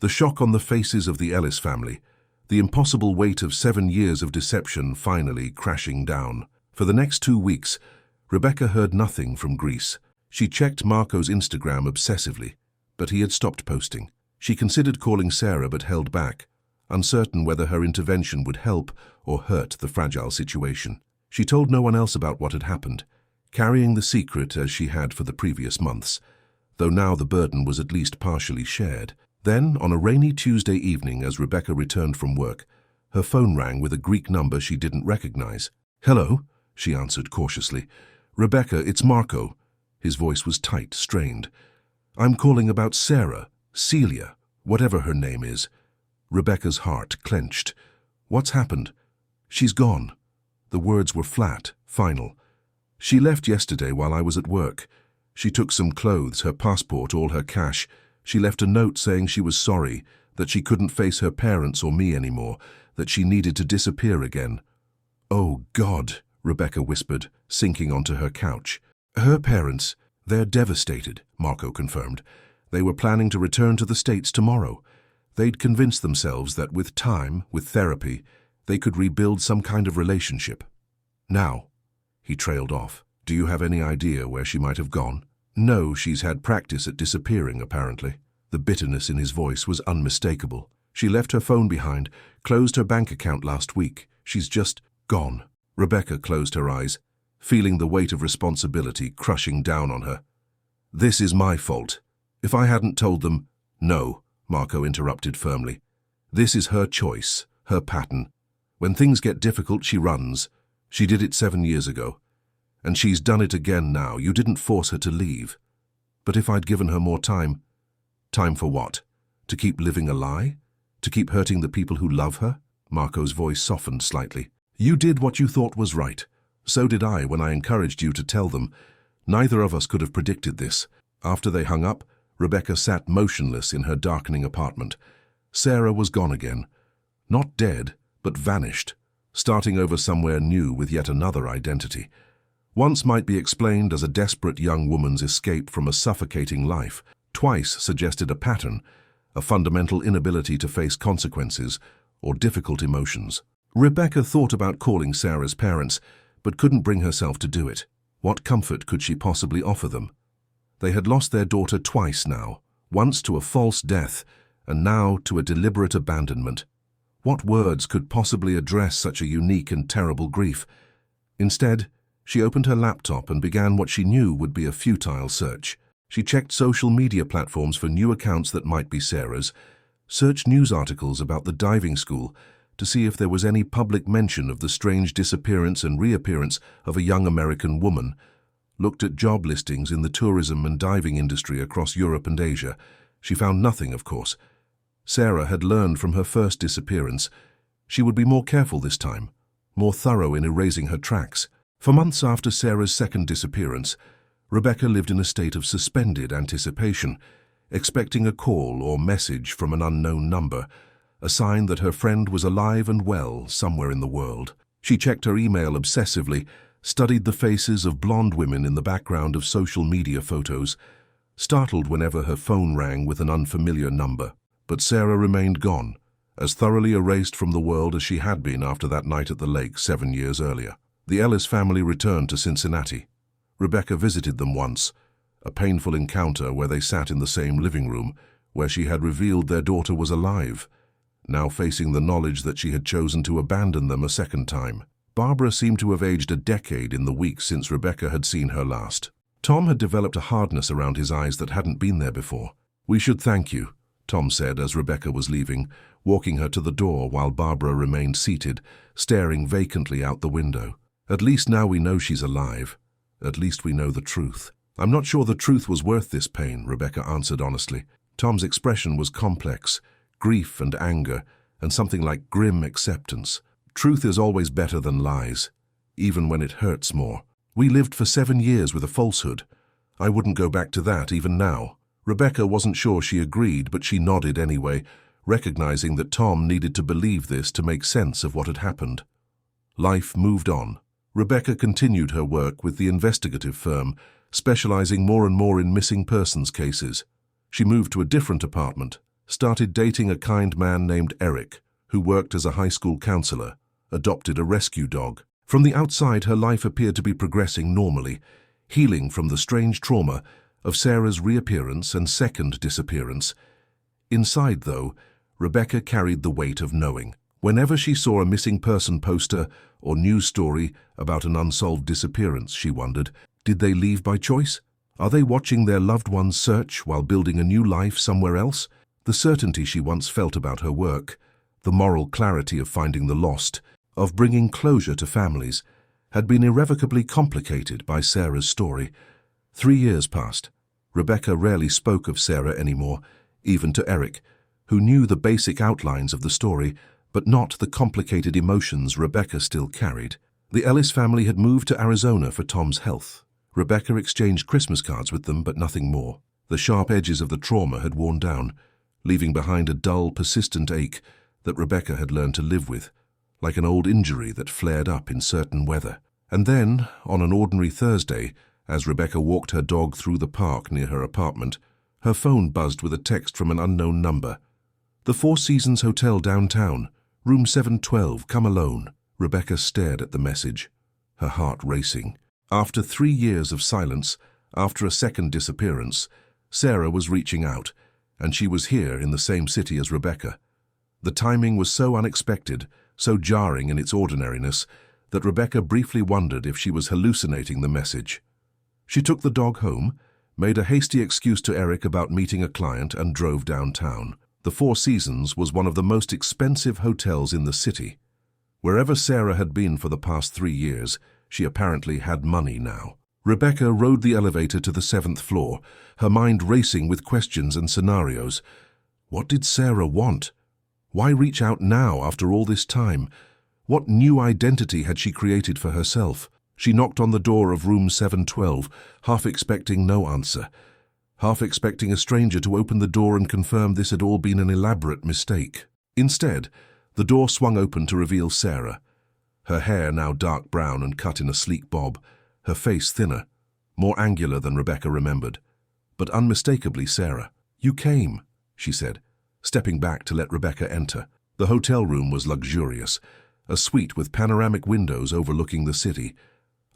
the shock on the faces of the Ellis family, the impossible weight of 7 years of deception finally crashing down. For the next 2 weeks, Rebecca heard nothing from Greece. She checked Marco's Instagram obsessively, but he had stopped posting. She considered calling Sarah but held back, uncertain whether her intervention would help or hurt the fragile situation. She told no one else about what had happened, carrying the secret as she had for the previous months, though now the burden was at least partially shared. Then, on a rainy Tuesday evening as Rebecca returned from work, her phone rang with a Greek number she didn't recognize. Hello, she answered cautiously. Rebecca, it's Marco. His voice was tight, strained. I'm calling about Sarah, Celia, whatever her name is. Rebecca's heart clenched. What's happened? She's gone. The words were flat, final. She left yesterday while I was at work. She took some clothes, her passport, all her cash. She left a note saying she was sorry, that she couldn't face her parents or me anymore, that she needed to disappear again. Oh, God, Rebecca whispered, sinking onto her couch. Her parents, they're devastated, Marco confirmed. They were planning to return to the States tomorrow. They'd convinced themselves that with time, with therapy, they could rebuild some kind of relationship. Now, he trailed off. Do you have any idea where she might have gone? No, she's had practice at disappearing, apparently. The bitterness in his voice was unmistakable. She left her phone behind, closed her bank account last week. She's just gone. Rebecca closed her eyes, feeling the weight of responsibility crushing down on her. This is my fault. If I hadn't told them— No, Marco interrupted firmly. This is her choice, her pattern. When things get difficult, she runs. She did it 7 years ago. And she's done it again now. You didn't force her to leave. But if I'd given her more time— Time for what? To keep living a lie? To keep hurting the people who love her? Marco's voice softened slightly. You did what you thought was right. So did I when I encouraged you to tell them. Neither of us could have predicted this. After they hung up, Rebecca sat motionless in her darkening apartment. Sarah was gone again. Not dead, but vanished, starting over somewhere new with yet another identity. Once might be explained as a desperate young woman's escape from a suffocating life. Twice suggested a pattern, a fundamental inability to face consequences or difficult emotions. Rebecca thought about calling Sarah's parents, but couldn't bring herself to do it. What comfort could she possibly offer them? They had lost their daughter twice now, once to a false death, and now to a deliberate abandonment. What words could possibly address such a unique and terrible grief? Instead, she opened her laptop and began what she knew would be a futile search. She checked social media platforms for new accounts that might be Sarah's, searched news articles about the diving school to see if there was any public mention of the strange disappearance and reappearance of a young American woman, looked at job listings in the tourism and diving industry across Europe and Asia. She found nothing, of course. Sarah had learned from her first disappearance. She would be more careful this time, more thorough in erasing her tracks. For months after Sarah's second disappearance, Rebecca lived in a state of suspended anticipation, expecting a call or message from an unknown number, a sign that her friend was alive and well somewhere in the world. She checked her email obsessively, studied the faces of blonde women in the background of social media photos, startled whenever her phone rang with an unfamiliar number. But Sarah remained gone, as thoroughly erased from the world as she had been after that night at the lake 7 years earlier. The Ellis family returned to Cincinnati. Rebecca visited them once, a painful encounter where they sat in the same living room, where she had revealed their daughter was alive, now facing the knowledge that she had chosen to abandon them a second time. Barbara seemed to have aged a decade in the weeks since Rebecca had seen her last. Tom had developed a hardness around his eyes that hadn't been there before. "We should thank you," Tom said as Rebecca was leaving, walking her to the door while Barbara remained seated, staring vacantly out the window. "At least now we know she's alive. At least we know the truth." "I'm not sure the truth was worth this pain," Rebecca answered honestly. Tom's expression was complex, grief and anger, and something like grim acceptance. "Truth is always better than lies, even when it hurts more. We lived for 7 years with a falsehood. I wouldn't go back to that even now." Rebecca wasn't sure she agreed, but she nodded anyway, recognizing that Tom needed to believe this to make sense of what had happened. Life moved on. Rebecca continued her work with the investigative firm, specializing more and more in missing persons cases. She moved to a different apartment, started dating a kind man named Eric, who worked as a high school counselor, adopted a rescue dog. From the outside, her life appeared to be progressing normally, healing from the strange trauma of Sarah's reappearance and second disappearance. Inside, though, Rebecca carried the weight of knowing. Whenever she saw a missing person poster or news story about an unsolved disappearance, she wondered, did they leave by choice? Are they watching their loved ones search while building a new life somewhere else? The certainty she once felt about her work, the moral clarity of finding the lost, of bringing closure to families, had been irrevocably complicated by Sarah's story. 3 years passed. Rebecca rarely spoke of Sarah anymore, even to Eric, who knew the basic outlines of the story, but not the complicated emotions Rebecca still carried. The Ellis family had moved to Arizona for Tom's health. Rebecca exchanged Christmas cards with them, but nothing more. The sharp edges of the trauma had worn down, leaving behind a dull, persistent ache that Rebecca had learned to live with, like an old injury that flared up in certain weather. And then, on an ordinary Thursday, as Rebecca walked her dog through the park near her apartment, her phone buzzed with a text from an unknown number. "The Four Seasons Hotel downtown, room 712, come alone." Rebecca stared at the message, her heart racing. After 3 years of silence, after a second disappearance, Sarah was reaching out, and she was here in the same city as Rebecca. The timing was so unexpected, so jarring in its ordinariness, that Rebecca briefly wondered if she was hallucinating the message. She took the dog home, made a hasty excuse to Eric about meeting a client, and drove downtown. The Four Seasons was one of the most expensive hotels in the city. Wherever Sarah had been for the past 3 years, she apparently had money now. Rebecca rode the elevator to the 7th floor, her mind racing with questions and scenarios. What did Sarah want? Why reach out now after all this time? What new identity had she created for herself? She knocked on the door of room 712, half expecting no answer, half expecting a stranger to open the door and confirm this had all been an elaborate mistake. Instead, the door swung open to reveal Sarah, her hair now dark brown and cut in a sleek bob, her face thinner, more angular than Rebecca remembered, but unmistakably Sarah. "You came," she said, stepping back to let Rebecca enter. The hotel room was luxurious, a suite with panoramic windows overlooking the city.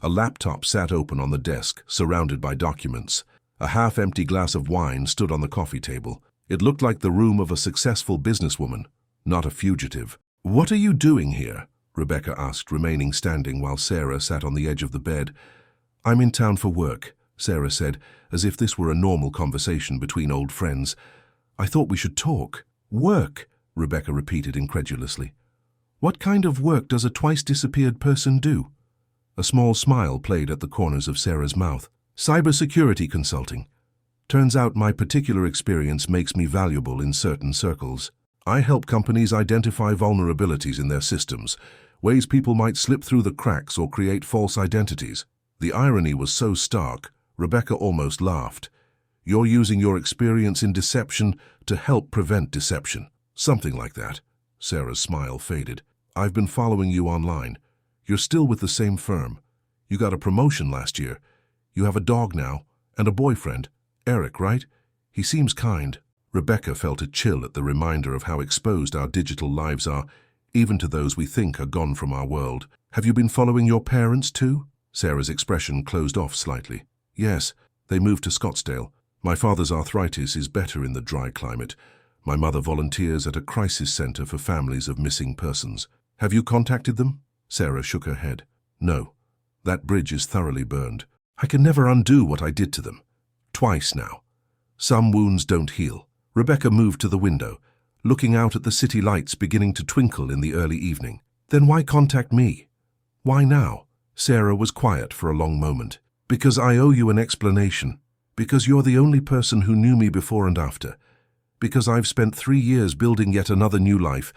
A laptop sat open on the desk, surrounded by documents. A half-empty glass of wine stood on the coffee table. It looked like the room of a successful businesswoman, not a fugitive. "What are you doing here?" Rebecca asked, remaining standing while Sarah sat on the edge of the bed. "I'm in town for work," Sarah said, as if this were a normal conversation between old friends. "I thought we should talk." "Work?" Rebecca repeated incredulously. "What kind of work does a twice-disappeared person do?" A small smile played at the corners of Sarah's mouth. "Cybersecurity consulting. Turns out my particular experience makes me valuable in certain circles. I help companies identify vulnerabilities in their systems, ways people might slip through the cracks or create false identities." The irony was so stark, Rebecca almost laughed. "You're using your experience in deception to help prevent deception." "Something like that." Sarah's smile faded. "I've been following you online. You're still with the same firm. You got a promotion last year. You have a dog now, and a boyfriend. Eric, right? He seems kind." Rebecca felt a chill at the reminder of how exposed our digital lives are, even to those we think are gone from our world. "Have you been following your parents too?" Sarah's expression closed off slightly. "Yes, they moved to Scottsdale. My father's arthritis is better in the dry climate. My mother volunteers at a crisis center for families of missing persons." "Have you contacted them?" Sarah shook her head. "No. That bridge is thoroughly burned. I can never undo what I did to them. Twice now. Some wounds don't heal." Rebecca moved to the window, looking out at the city lights beginning to twinkle in the early evening. "Then why contact me? Why now?" Sarah was quiet for a long moment. "Because I owe you an explanation. Because you're the only person who knew me before and after. Because I've spent 3 years building yet another new life,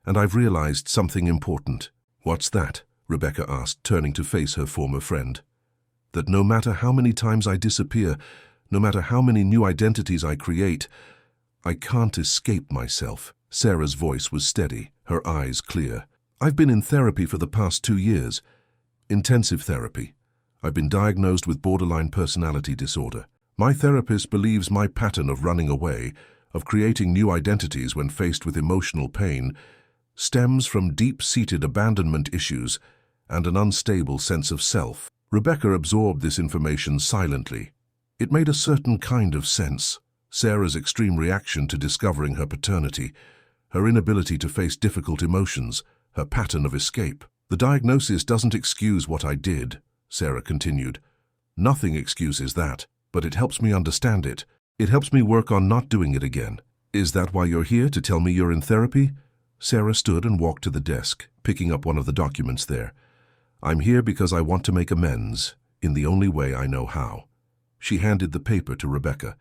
and I've realized something important." "What's that?" Rebecca asked, turning to face her former friend. "That no matter how many times I disappear, no matter how many new identities I create, I can't escape myself." Sarah's voice was steady, her eyes clear. "I've been in therapy for the past 2 years. Intensive therapy. I've been diagnosed with borderline personality disorder. My therapist believes my pattern of running away, of creating new identities when faced with emotional pain, stems from deep-seated abandonment issues and an unstable sense of self." Rebecca absorbed this information silently. It made a certain kind of sense. Sarah's extreme reaction to discovering her paternity, her inability to face difficult emotions, her pattern of escape. "The diagnosis doesn't excuse what I did," Sarah continued. "Nothing excuses that, but it helps me understand it. It helps me work on not doing it again." "Is that why you're here, to tell me you're in therapy?" Sarah stood and walked to the desk, picking up one of the documents there. "I'm here because I want to make amends, in the only way I know how." She handed the paper to Rebecca.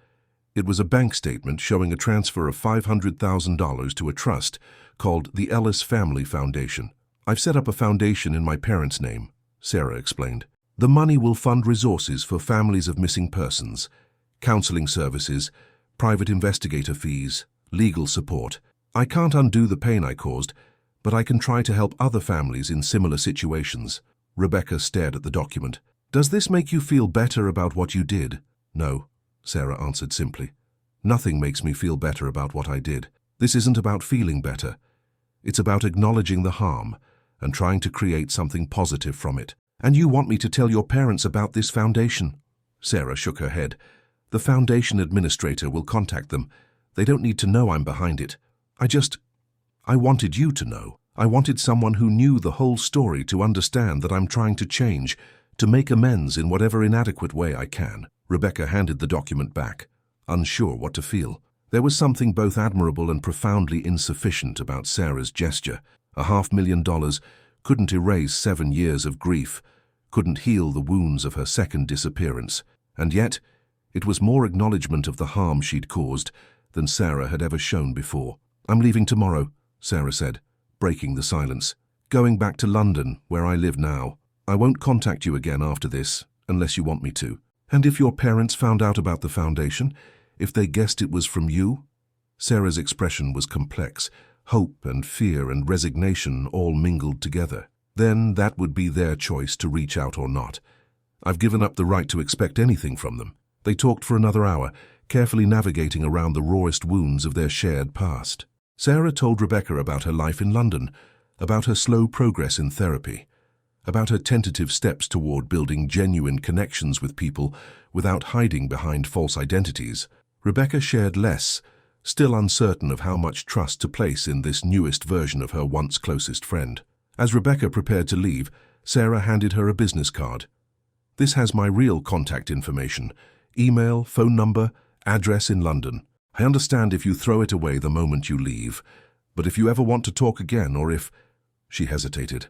It was a bank statement showing a transfer of $500,000 to a trust called the Ellis Family Foundation. "I've set up a foundation in my parents' name," Sarah explained. "The money will fund resources for families of missing persons, counseling services, private investigator fees, legal support. I can't undo the pain I caused, but I can try to help other families in similar situations." Rebecca stared at the document. "Does this make you feel better about what you did?" "No," Sarah answered simply. "Nothing makes me feel better about what I did. This isn't about feeling better. It's about acknowledging the harm and trying to create something positive from it." "And you want me to tell your parents about this foundation?" Sarah shook her head. "The foundation administrator will contact them. They don't need to know I'm behind it. I wanted you to know. I wanted someone who knew the whole story to understand that I'm trying to change, to make amends in whatever inadequate way I can." Rebecca handed the document back, unsure what to feel. There was something both admirable and profoundly insufficient about Sarah's gesture. $500,000 couldn't erase 7 years of grief, couldn't heal the wounds of her second disappearance. And yet, it was more acknowledgement of the harm she'd caused than Sarah had ever shown before. "I'm leaving tomorrow," Sarah said, breaking the silence. "Going back to London, where I live now." I won't contact you again after this, unless you want me to. And if your parents found out about the foundation, if they guessed it was from you? Sarah's expression was complex, hope and fear and resignation all mingled together. Then that would be their choice to reach out or not. I've given up the right to expect anything from them. They talked for another hour, carefully navigating around the rawest wounds of their shared past. Sarah told Rebecca about her life in London, about her slow progress in therapy, about her tentative steps toward building genuine connections with people without hiding behind false identities. Rebecca shared less, still uncertain of how much trust to place in this newest version of her once closest friend. As Rebecca prepared to leave, Sarah handed her a business card. This has my real contact information, email, phone number, address in London. I understand if you throw it away the moment you leave, but if you ever want to talk again or if— She hesitated.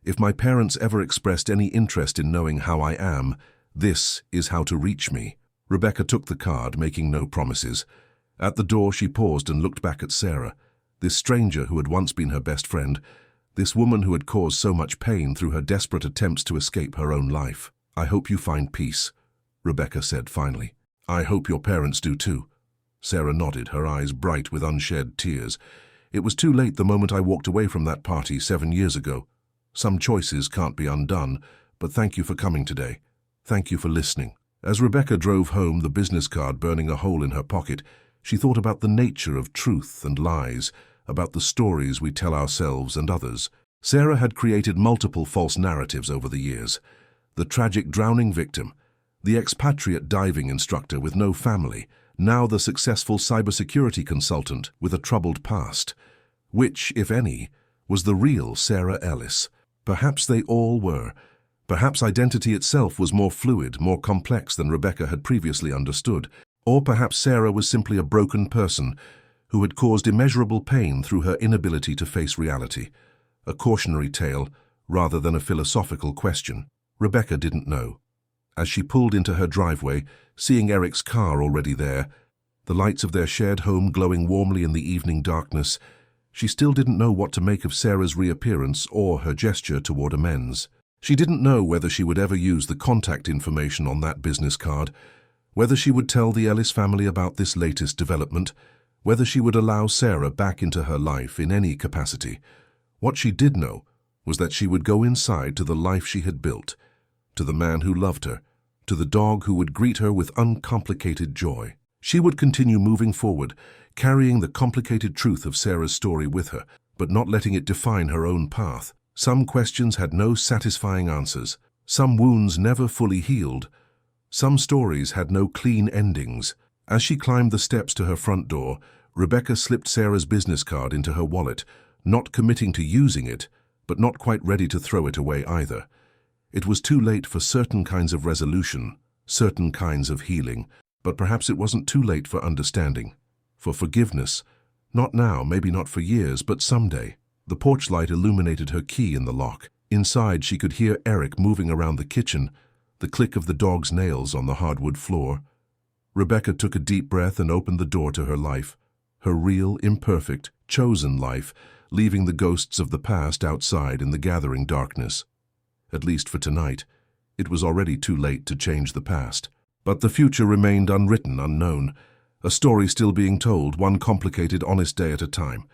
If my parents ever expressed any interest in knowing how I am, this is how to reach me. Rebecca took the card, making no promises. At the door she paused and looked back at Sarah, this stranger who had once been her best friend, this woman who had caused so much pain through her desperate attempts to escape her own life. I hope you find peace, Rebecca said finally. I hope your parents do too. Sarah nodded, her eyes bright with unshed tears. It was too late the moment I walked away from that party 7 years ago. Some choices can't be undone, but thank you for coming today. Thank you for listening. As Rebecca drove home, the business card burning a hole in her pocket, she thought about the nature of truth and lies, about the stories we tell ourselves and others. Sarah had created multiple false narratives over the years. The tragic drowning victim, the expatriate diving instructor with no family, now the successful cybersecurity consultant with a troubled past. Which, if any, was the real Sarah Ellis? Perhaps they all were. Perhaps identity itself was more fluid, more complex than Rebecca had previously understood. Or perhaps Sarah was simply a broken person who had caused immeasurable pain through her inability to face reality. A cautionary tale rather than a philosophical question. Rebecca didn't know. As she pulled into her driveway, seeing Eric's car already there, the lights of their shared home glowing warmly in the evening darkness, she still didn't know what to make of Sarah's reappearance or her gesture toward amends. She didn't know whether she would ever use the contact information on that business card, whether she would tell the Ellis family about this latest development, whether she would allow Sarah back into her life in any capacity. What she did know was that she would go inside to the life she had built, to the man who loved her, to the dog who would greet her with uncomplicated joy. She would continue moving forward, carrying the complicated truth of Sarah's story with her, but not letting it define her own path. Some questions had no satisfying answers. Some wounds never fully healed. Some stories had no clean endings. As she climbed the steps to her front door, Rebecca slipped Sarah's business card into her wallet, not committing to using it, but not quite ready to throw it away either. It was too late for certain kinds of resolution, certain kinds of healing, but perhaps it wasn't too late for understanding, for forgiveness. Not now, maybe not for years, but someday. The porch light illuminated her key in the lock. Inside, she could hear Eric moving around the kitchen, the click of the dog's nails on the hardwood floor. Rebecca took a deep breath and opened the door to her life, her real, imperfect, chosen life, leaving the ghosts of the past outside in the gathering darkness. At least for tonight, it was already too late to change the past. But the future remained unwritten, unknown, a story still being told, one complicated, honest day at a time.